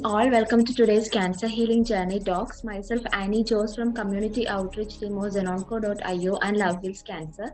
All, welcome to today's Cancer Healing Journey Talks. Myself, Annie Jose from Community Outreach Team of ZenOnco.io and Love Heals Cancer.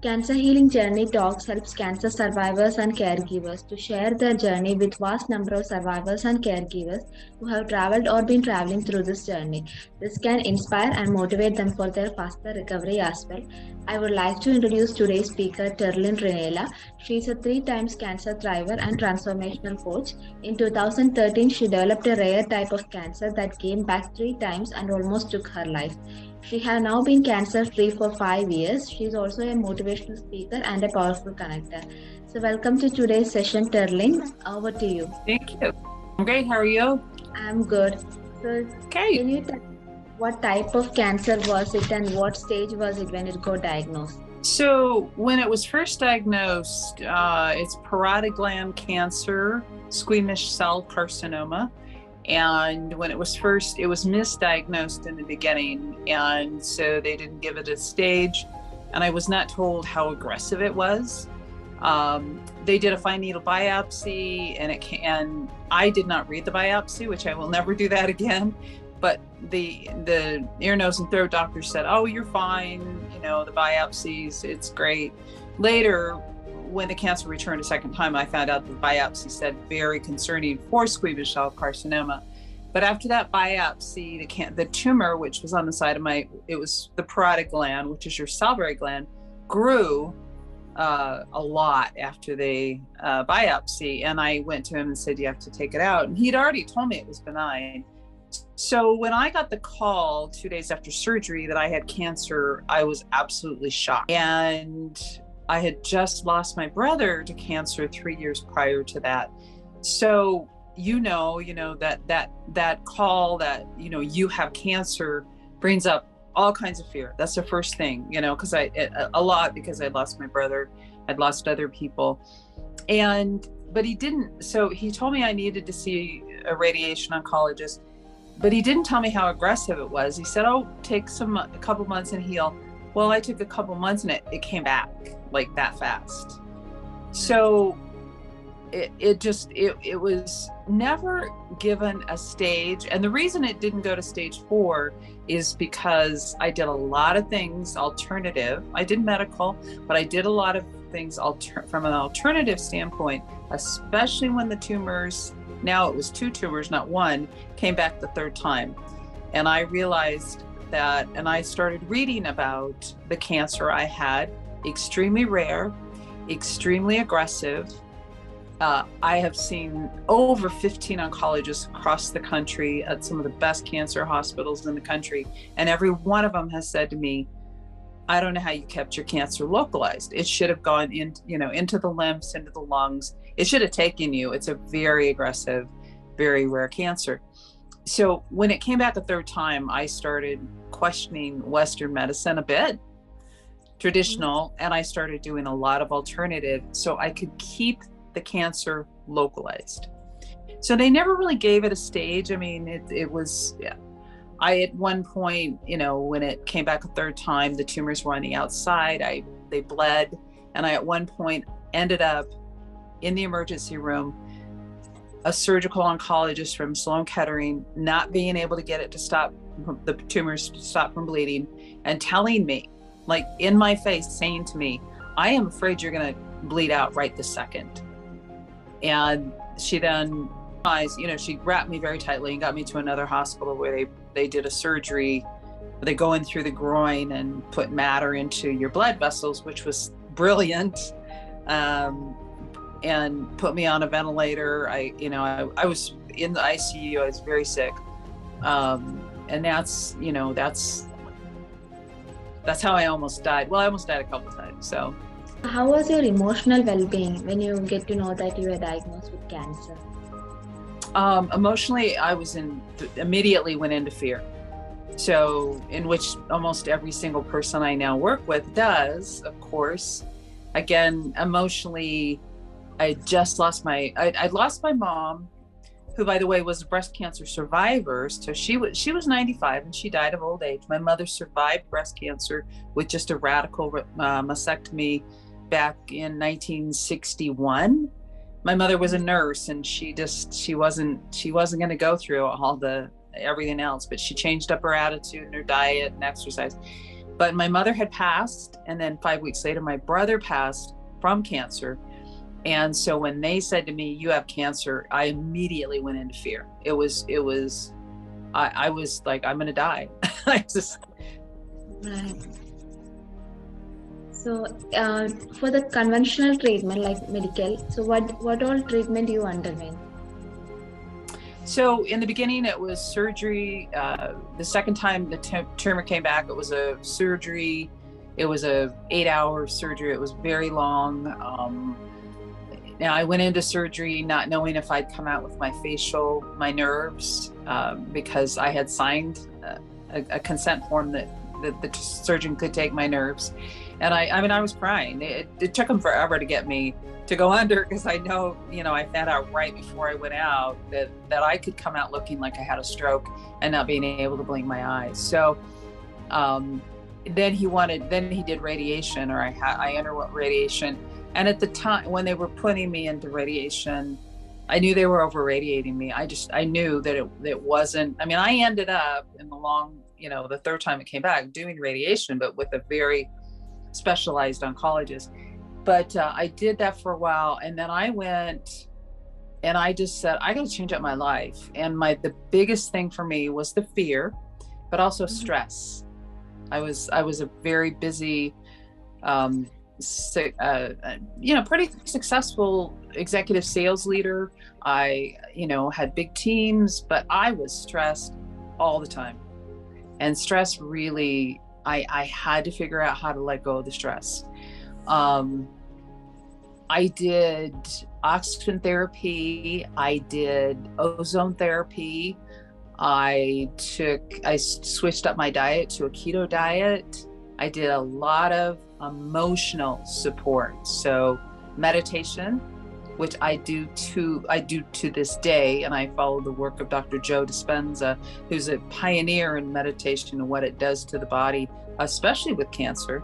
Cancer Healing Journey Talks helps cancer survivors and caregivers to share their journey with vast number of survivors and caregivers who have traveled or been traveling through this journey. This can inspire and motivate them for their faster recovery as well. I would like to introduce today's speaker, Terrilyn Renella. She is a three times cancer thriver and transformational coach. In 2013, she developed a rare type of cancer that came back three times and almost took her life. She has now been cancer free for 5 years. She is also a motivational speaker and a powerful connector. So, welcome to today's session, Terrilyn. Over to you. Thank you. I'm great. How are you? I'm good. So, Okay. can you tell what type of cancer was it and what stage was it when it got diagnosed? So when it was first diagnosed, it's parotid gland cancer, squamous cell carcinoma. And when it was misdiagnosed in the beginning. And so they didn't give it a stage. And I was not told how aggressive it was. They did a fine needle biopsy and I did not read the biopsy, which I will never do that again. But the ear, nose, and throat doctor said, "Oh, you're fine. You know, the biopsies, it's great." Later, when the cancer returned a second time, I found out the biopsy said very concerning for squamous cell carcinoma. But after that biopsy, the tumor, which was on the side of it was the parotid gland, which is your salivary gland, grew a lot after the biopsy. And I went to him and said, "You have to take it out." And he'd already told me it was benign. So when I got the call 2 days after surgery that I had cancer, I was absolutely shocked. And I had just lost my brother to cancer 3 years prior to that. So, that call that, you have cancer brings up all kinds of fear. That's the first thing, because I lost my brother, I'd lost other people. But he didn't, so he told me I needed to see a radiation oncologist. But he didn't tell me how aggressive it was. He said, "Oh, take a couple months and heal." Well, I took a couple months and it came back like that fast. So it was never given a stage. And the reason it didn't go to stage 4 is because I did a lot of things alternative. I did medical, but I did a lot of things from an alternative standpoint, especially when the tumors, now it was 2 tumors, not 1, came back the third time. And I realized that, and I started reading about the cancer I had, extremely rare, extremely aggressive. I have seen over 15 oncologists across the country at some of the best cancer hospitals in the country. And every one of them has said to me, "I don't know how you kept your cancer localized. It should have gone into the lymphs, into the lungs. It should have taken you. It's a very aggressive, very rare cancer." So when it came back a third time, I started questioning Western medicine a bit, traditional, and I started doing a lot of alternative so I could keep the cancer localized. So they never really gave it a stage. I mean, it was, yeah. I, at one point, when it came back a third time, the tumors were on the outside, they bled. And I, at one point, ended up in the emergency room, a surgical oncologist from Sloan Kettering not being able to get it to stop, the tumors to stop from bleeding, and telling me, like in my face, saying to me, "I am afraid you're gonna bleed out right this second." And she then, she wrapped me very tightly and got me to another hospital where they did a surgery. They go in through the groin and put matter into your blood vessels, which was brilliant. And put me on a ventilator. I was in the ICU. I was very sick. And that's how I almost died. Well, I almost died a couple times, so. How was your emotional well-being when you get to know that you were diagnosed with cancer? Emotionally, I was immediately went into fear. So, in which almost every single person I now work with does, of course. Again, emotionally, I'd lost my mom, who, by the way, was a breast cancer survivor. So she was 95 and she died of old age. My mother survived breast cancer with just a radical mastectomy back in 1961. my mother was a nurse, and she wasn't going to go through all the everything else, but she changed up her attitude and her diet and exercise. But my mother had passed, and then 5 weeks later, my brother passed from cancer. And so when they said to me, "You have cancer," I immediately went into fear. I was like, I'm going to die. I just. Right. So for the conventional treatment, like medical, so what all treatment you underwent? So in the beginning, it was surgery. The second time the tumor came back, it was a surgery. It was a 8-hour surgery. It was very long. Now I went into surgery not knowing if I'd come out with my nerves, because I had signed a consent form that the surgeon could take my nerves. And I was crying. It took them forever to get me to go under, because I know, I found out right before I went out that I could come out looking like I had a stroke and not being able to blink my eyes. So then he did radiation, or I underwent radiation. And at the time when they were putting me into radiation, I knew they were over radiating me. I knew that it wasn't. I ended up in the third time it came back doing radiation, but with a very specialized oncologist. But I did that for a while, and then I went and I just said, I got to change up my life. And the biggest thing for me was the fear, but also stress. I was a very busy, pretty successful executive sales leader. I, had big teams, but I was stressed all the time. And stress really, I had to figure out how to let go of the stress. I did oxygen therapy. I did ozone therapy. I switched up my diet to a keto diet. I did a lot of emotional support. So meditation, which I do to this day, and I follow the work of Dr. Joe Dispenza, who's a pioneer in meditation and what it does to the body, especially with cancer.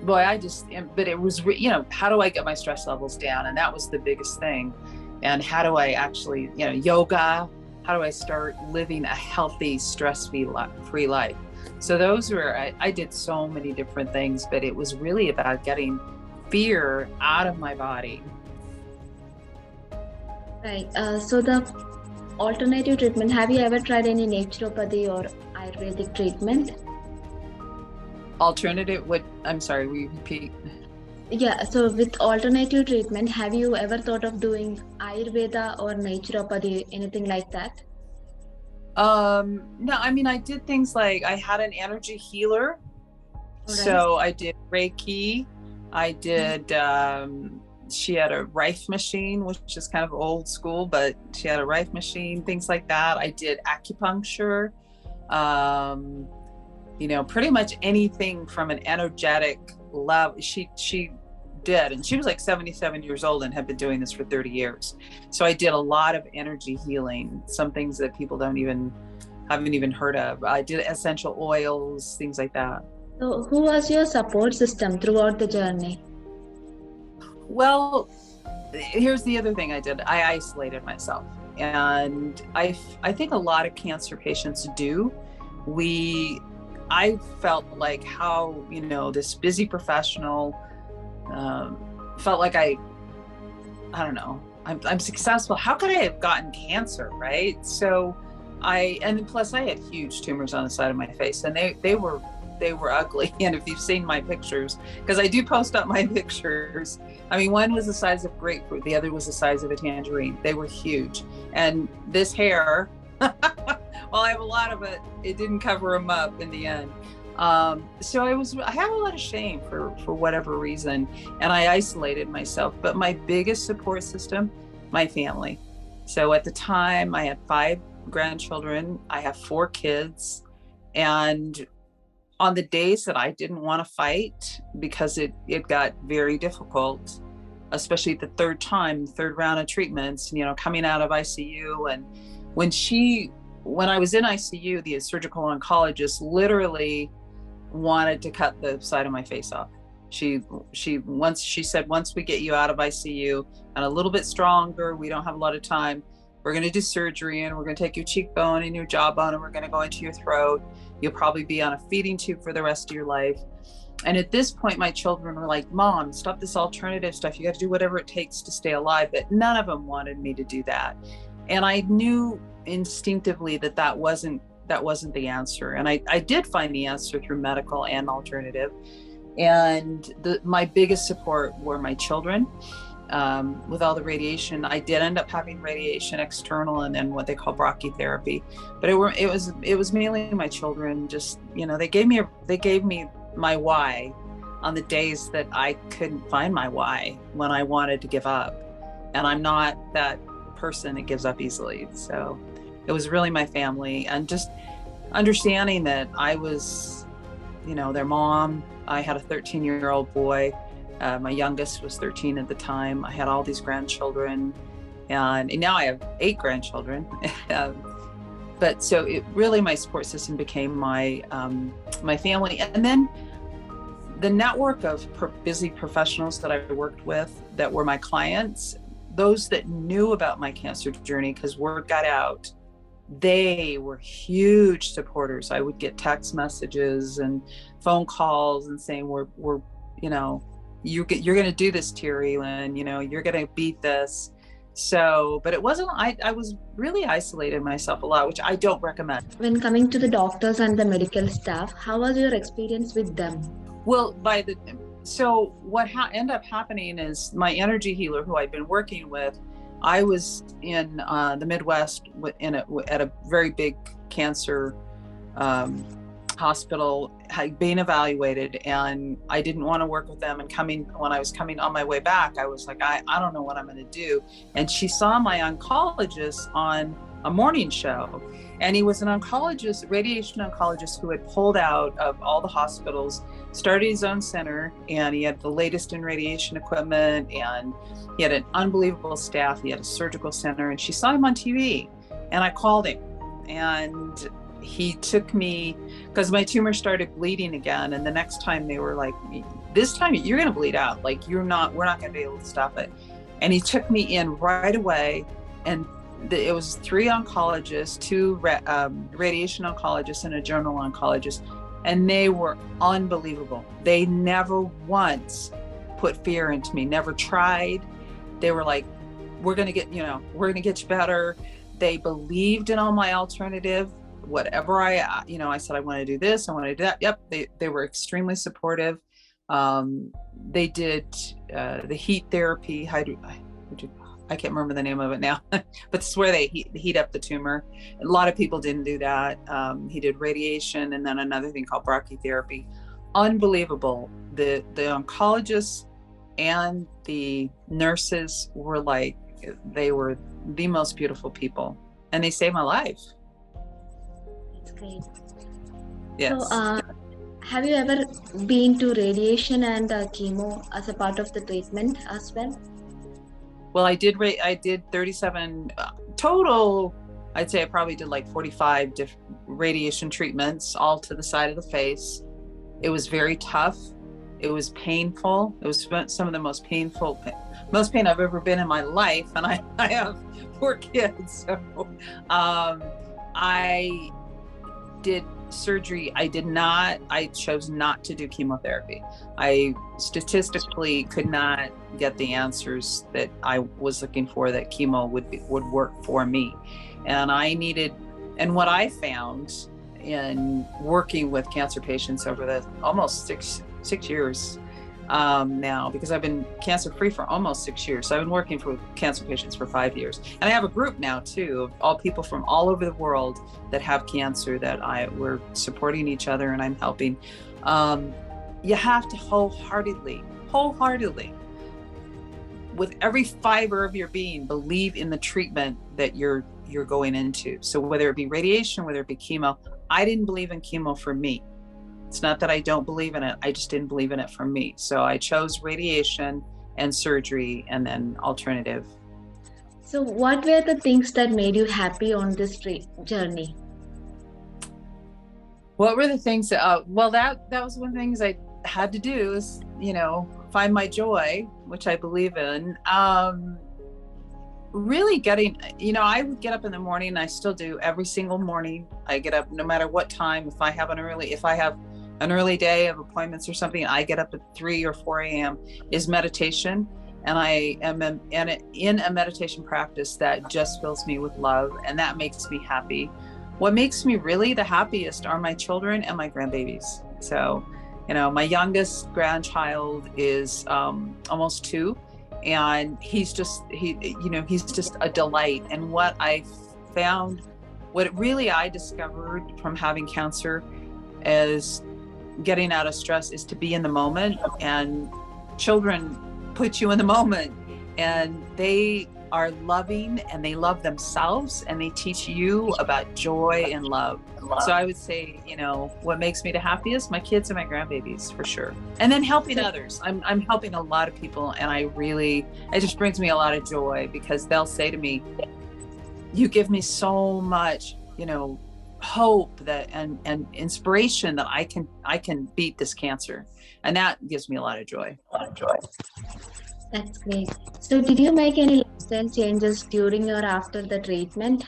But it was, how do I get my stress levels down? And that was the biggest thing. And how do I actually, yoga, how do I start living a healthy, stress-free life? So I did so many different things, but it was really about getting fear out of my body. Right. So the alternative treatment, have you ever tried any naturopathy or Ayurvedic treatment? Alternative? What? I'm sorry, will you repeat? Yeah, so with alternative treatment, have you ever thought of doing Ayurveda or naturopathy, anything like that? No, I did things like I had an energy healer. Right. So I did Reiki. I did, she had a Rife machine, which is kind of old school, but she had a Rife machine, things like that. I did acupuncture. Pretty much anything from an energetic level, she did. And she was like 77 years old and had been doing this for 30 years. So I did a lot of energy healing, some things that people haven't even heard of. I did essential oils, things like that. So who was your support system throughout the journey? Well, here's the other thing I did. I isolated myself. And I think a lot of cancer patients do. I felt like how, this busy professional, felt like I don't know, I'm successful. How could I have gotten cancer, right? So and plus I had huge tumors on the side of my face, and they were ugly. And if you've seen my pictures, because I do post up my pictures, one was the size of grapefruit, the other was the size of a tangerine. They were huge. And this hair, well, I have a lot of it, it didn't cover them up in the end. So I have a lot of shame for whatever reason, and I isolated myself. But my biggest support system, my family. So at the time I had 5 grandchildren, I have 4 kids, and on the days that I didn't want to fight, because it got very difficult, especially the third round of treatments, coming out of ICU. And when I was in ICU, the surgical oncologist literally wanted to cut the side of my face off. She said, once we get you out of ICU and a little bit stronger, we don't have a lot of time, we're going to do surgery, and we're going to take your cheekbone and your jawbone, and we're going to go into your throat. You'll probably be on a feeding tube for the rest of your life. And at this point, my children were like, Mom, stop this alternative stuff. You got to do whatever it takes to stay alive. But none of them wanted me to do that. And I knew instinctively that wasn't the answer. And I did find the answer through medical and alternative. And my biggest support were my children. With all the radiation, I did end up having radiation external and then what they call brachytherapy. But it was mainly my children. Just, they gave me my why on the days that I couldn't find my why, when I wanted to give up. And I'm not that person that gives up easily. So it was really my family, and just understanding that I was, their mom. I had a 13-year-old boy. My youngest was 13 at the time. I had all these grandchildren, and now I have 8 grandchildren. But so it really, my support system became my family. And then the network of busy professionals that I worked with that were my clients, those that knew about my cancer journey, because word got out, they were huge supporters. I would get text messages and phone calls and saying, you're going to do this, Terrilyn, you're going to beat this. So, but it wasn't, I was really isolated myself a lot, which I don't recommend. When coming to the doctors and the medical staff, how was your experience with them? Well, so what ended up happening is my energy healer, who I'd been working with, I was in the Midwest at a very big cancer hospital, being evaluated, and I didn't want to work with them. And when I was coming on my way back, I was like, I don't know what I'm going to do. And she saw my oncologist on a morning show, and he was an oncologist, radiation oncologist, who had pulled out of all the hospitals, started his own center, and he had the latest in radiation equipment, and he had an unbelievable staff. He had a surgical center, and she saw him on TV, and I called him, and he took me, because my tumor started bleeding again. And the next time they were like, this time you're going to bleed out. Like, we're not going to be able to stop it. And he took me in right away. And it was 3 oncologists, 2 radiation oncologists, and a general oncologist. And they were unbelievable. They never once put fear into me, never tried. They were like, we're going to get you better. They believed in all my alternative. Whatever I said, I want to do this, I want to do that. Yep. They were extremely supportive. They did the heat therapy. I can't remember the name of it now, but it's where they heat up the tumor. A lot of people didn't do that. He did radiation, and then another thing called brachytherapy. Unbelievable. The oncologists and the nurses were like, they were the most beautiful people, and they saved my life. That's great. Yes. So, have you ever been to radiation and chemo as a part of the treatment as well? Well, I did 37 total. I'd say I probably did like 45 different radiation treatments, all to the side of the face. It was very tough. It was painful. It was some of the most pain I've ever been in my life. And I have 4 kids. So I did surgery. I chose not to do chemotherapy. I statistically could not get the answers that I was looking for, that chemo would work for me. And what I found in working with cancer patients over the almost six years now, because I've been cancer free for almost 6 years. So I've been working with cancer patients for 5 years. And I have a group now too, of all people from all over the world that have cancer, that we're supporting each other, and I'm helping. You have to wholeheartedly, with every fiber of your being, believe in the treatment that you're going into. So whether it be radiation, whether it be chemo, I didn't believe in chemo for me. It's not that I don't believe in it, I just didn't believe in it for me. So I chose radiation and surgery, and then alternative. So what were the things that made you happy on this journey? What were the things that, well, that was one of the things I had to do, is, find my joy, which I believe in. Really getting, I would get up in the morning, and I still do every single morning. I get up no matter what time. If I have an early day of appointments or something, I get up at 3 or 4 a.m. is meditation. And I am in a meditation practice that just fills me with love, and that makes me happy. What makes me really the happiest are my children and my grandbabies. So, my youngest grandchild is almost 2, and he's just a delight. And what I discovered from having cancer is getting out of stress is to be in the moment, and children put you in the moment, and they are loving, and they love themselves, and they teach you about joy and love. So I would say, what makes me the happiest, my kids and my grandbabies, for sure. And then helping others. I'm helping a lot of people, and it just brings me a lot of joy, because they'll say to me, you give me so much, hope that and inspiration that I can beat this cancer. And that gives me a lot of joy. That's great. So did you make any lifestyle changes during or after the treatment?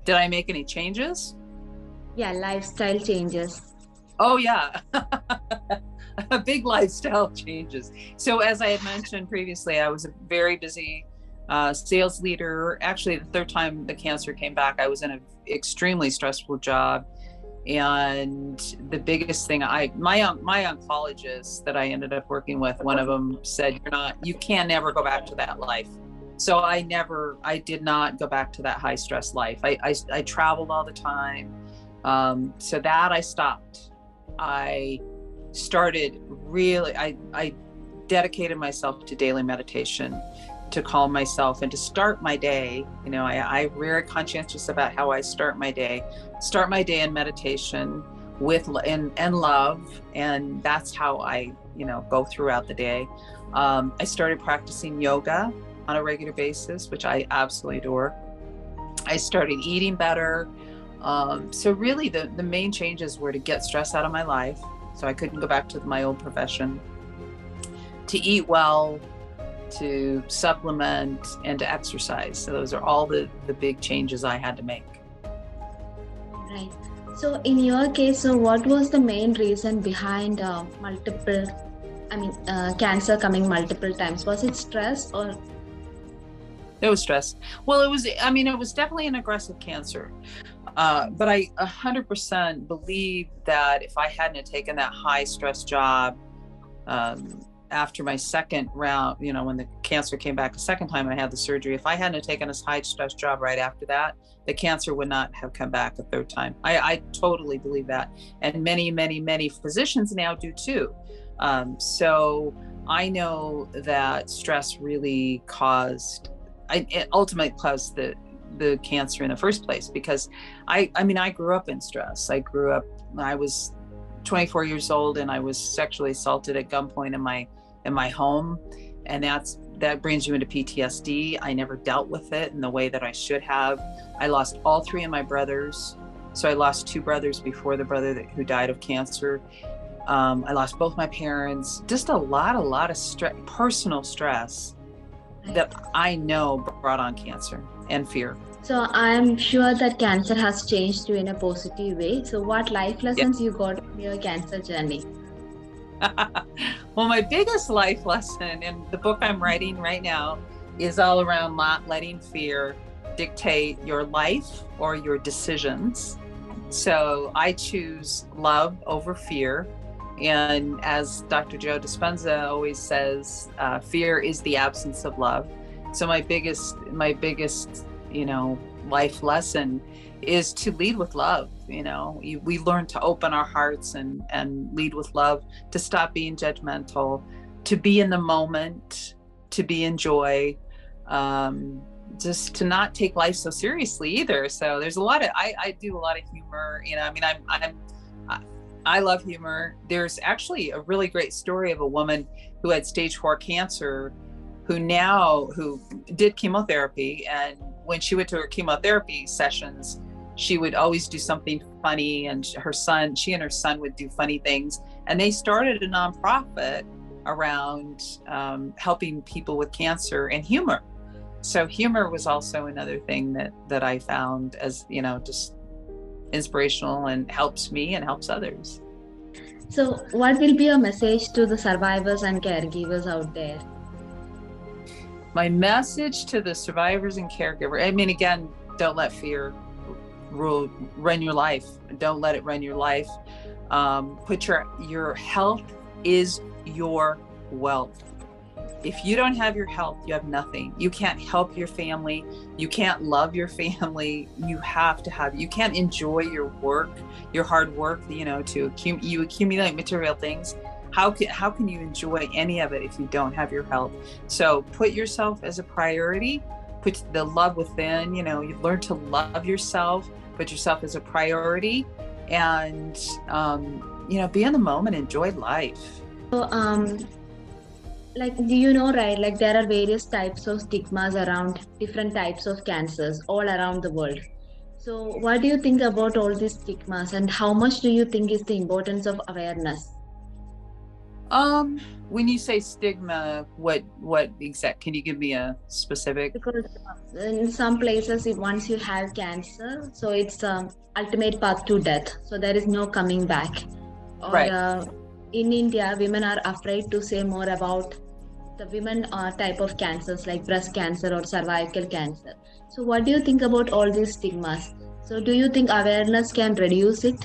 Did I make any changes? Yeah, lifestyle changes. Oh yeah. Big lifestyle changes. So as I had mentioned previously, I was a very busy sales leader. Actually, the third time the cancer came back, I was in an extremely stressful job. And the biggest thing, my oncologist that I ended up working with, one of them said, you can never go back to that life. So I did not go back to that high stress life. I traveled all the time. So that I stopped. I dedicated myself to daily meditation, to calm myself and to start my day. I'm very conscientious about how I start my day in meditation and love. And that's how I, go throughout the day. I started practicing yoga on a regular basis, which I absolutely adore. I started eating better. So really the main changes were to get stress out of my life, so I couldn't go back to my old profession, to eat well, to supplement, and to exercise. So those are all the big changes I had to make. Right. So in your case, what was the main reason behind cancer coming multiple times? Was it stress or? It was stress. Well, it was definitely an aggressive cancer. But I 100% believe that if I hadn't taken that high stress job, after my second round, when the cancer came back a second time, I had the surgery. If I hadn't taken a high stress job right after that, the cancer would not have come back a third time. I totally believe that. And many, many, many physicians now do too. So I know that stress really ultimately caused the cancer in the first place, because I grew up in stress. I was 24 years old, and I was sexually assaulted at gunpoint in my home, and that brings you into PTSD. I never dealt with it in the way that I should have. I lost all 3 of my brothers. So I lost 2 brothers before the brother who died of cancer. I lost both my parents. Just a lot of personal stress that I know brought on cancer and fear. So I'm sure that cancer has changed you in a positive way. So what life lessons you got from your cancer journey? Well, my biggest life lesson in the book I'm writing right now is all around not letting fear dictate your life or your decisions. So I choose love over fear. And as Dr. Joe Dispenza always says, fear is the absence of love. So my biggest, life lesson is to lead with love. We learn to open our hearts and lead with love, to stop being judgmental, to be in the moment, to be in joy, just to not take life so seriously either. So there's a lot of, I do a lot of humor, I love humor. There's actually a really great story of a woman who had stage 4 cancer, who did chemotherapy. And when she went to her chemotherapy sessions, she would always do something funny, and she and her son would do funny things. And they started a nonprofit around helping people with cancer and humor. So humor was also another thing that I found as, just inspirational and helps me and helps others. So, what will be your message to the survivors and caregivers out there? My message to the survivors and caregivers, I mean, again, don't let fear run your life. Don't let it run your life. Put your health is your wealth. If you don't have your health, you have nothing. You can't help your family. You can't love your family. You can't enjoy your work, your hard work, you accumulate material things. How can you enjoy any of it if you don't have your health? So put yourself as a priority, put the love within, you learn to love yourself, put yourself as a priority, and, be in the moment, enjoy life. So, do you know, right? Like there are various types of stigmas around different types of cancers all around the world. So what do you think about all these stigmas, and how much do you think is the importance of awareness? When you say stigma, what exact, can you give me a specific? Because in some places, once you have cancer, so it's ultimate path to death. So there is no coming back. Or Right. In India, women are afraid to say more about the women type of cancers like breast cancer or cervical cancer. So what do you think about all these stigmas? So do you think awareness can reduce it?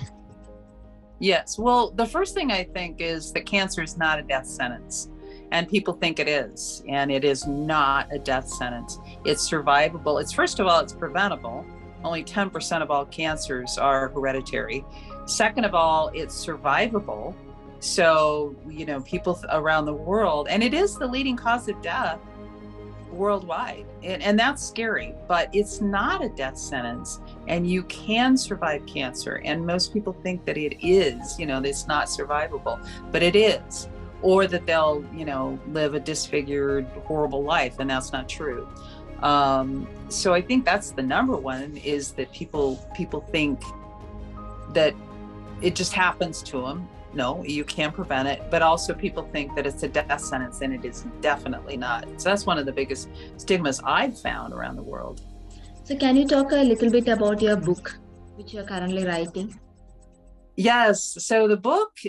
Yes. Well, the first thing I think is that cancer is not a death sentence, and people think it is, and it is not a death sentence. It's survivable. First of all, it's preventable. Only 10% of all cancers are hereditary. Second of all, it's survivable. So, people around the world, and it is the leading cause of death worldwide. And that's scary, but it's not a death sentence, and you can survive cancer. And most people think that it is, that it's not survivable, but it is, or that they'll, live a disfigured, horrible life. And that's not true. So I think that's the number one, is that people think that it just happens to them. No, you can prevent it, but also people think that it's a death sentence, and it is definitely not. So that's one of the biggest stigmas I've found around the world. So can you talk a little bit about your book, which you're currently writing? Yes. So the book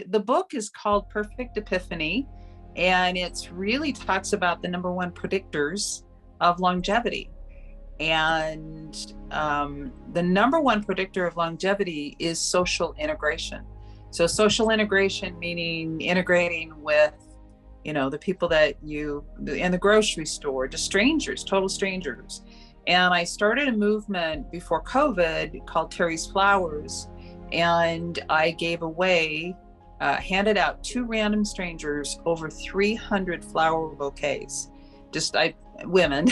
is called Perfect Epiphany, and it's really talks about the number one predictors of longevity. And the number one predictor of longevity is social integration. So social integration, meaning integrating with, the people that in the grocery store, just strangers, total strangers. And I started a movement before COVID called Terry's Flowers. And I gave away, handed out to random strangers over 300 flower bouquets. Women,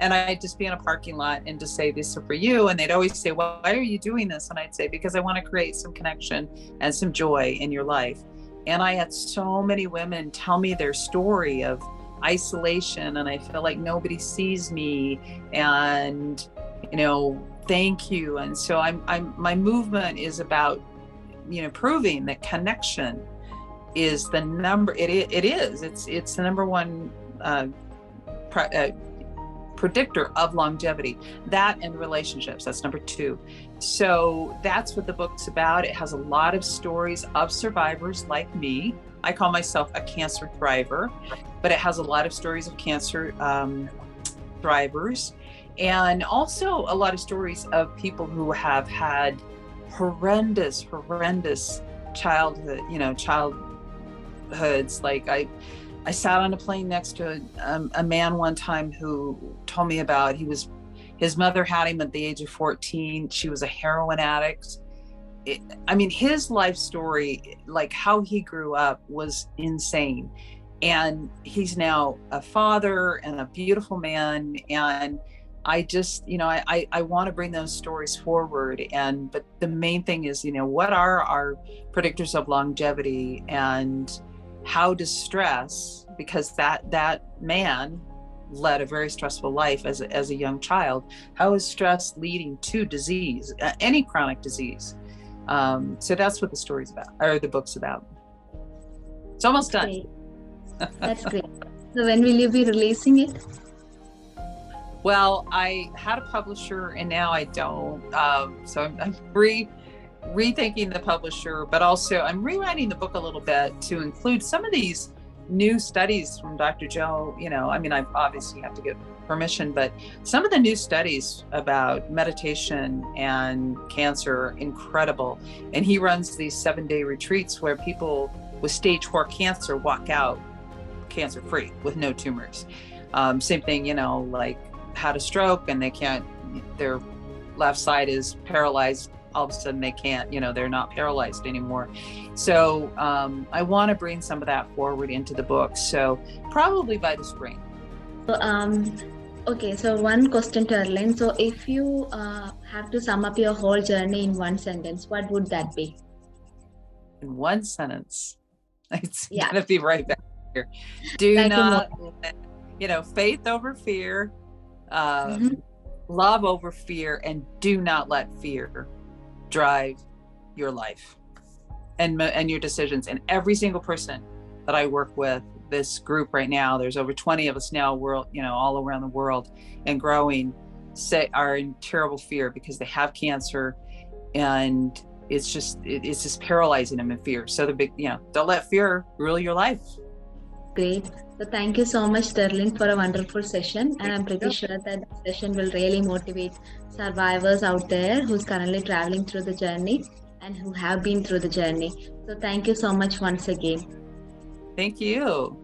and I'd just be in a parking lot and just say, "This is for you." And they'd always say, "Well, why are you doing this?" And I'd say, "Because I want to create some connection and some joy in your life." And I had so many women tell me their story of isolation, and I feel like nobody sees me, and thank you. And so my movement is about proving that connection is the number. It's the number one predictor of longevity. That and relationships, that's number two. So that's what the book's about. It has a lot of stories of survivors like me. I call myself a cancer thriver, but it has a lot of stories of cancer thrivers, and also a lot of stories of people who have had horrendous childhoods. Like I sat on a plane next to a man one time who told me about his mother had him at the age of 14. She was a heroin addict. His life story, like how he grew up, was insane. And he's now a father and a beautiful man. And I just, I want to bring those stories forward. But the main thing is, what are our predictors of longevity, and how does stress, because that man led a very stressful life as a young child. How is stress leading to disease, any chronic disease? So that's what the story's about, or the book's about. It's almost done. Great. That's great. So when will you be releasing it? Well, I had a publisher and now I don't. So I'm rethinking the publisher, but also I'm rewriting the book a little bit to include some of these new studies from Dr. Joe. I mean, I obviously have to get permission, but some of the new studies about meditation and cancer, incredible. And he runs these 7-day retreats where people with stage 4 cancer walk out cancer-free with no tumors. Same thing, like had a stroke and their left side is paralyzed. All of a sudden they can't, they're not paralyzed anymore. So I want to bring some of that forward into the book. So probably by the spring. Okay, so one question, Terrilyn. So if you have to sum up your whole journey in one sentence, what would that be? In one sentence, it's Yeah. gonna be right back here. Do Like not, faith over fear, love over fear, and do not let fear drive your life and your decisions. And every single person that I work with, this group right now, there's over 20 of us now, all around the world and growing, are in terrible fear because they have cancer, and it's just paralyzing them in fear. So don't let fear rule your life. Great. So thank you so much, Terrilyn, for a wonderful session. And I'm pretty sure that the session will really motivate survivors out there who's currently traveling through the journey and who have been through the journey. So thank you so much once again. Thank you.